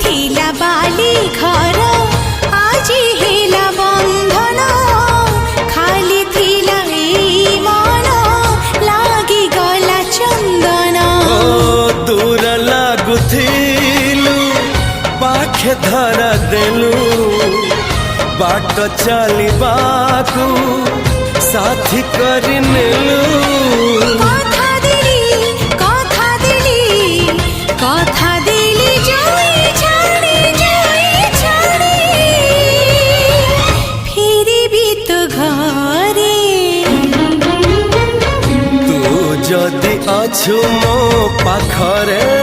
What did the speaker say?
थिला बाली घर आज हेला बंधन खाली थिला ए मन लागी गला चंदन दूर लागुथिलु पाखे धरा देलु बाट चलिबाकू साथी करि नेलु जदि अछु मो पाखरे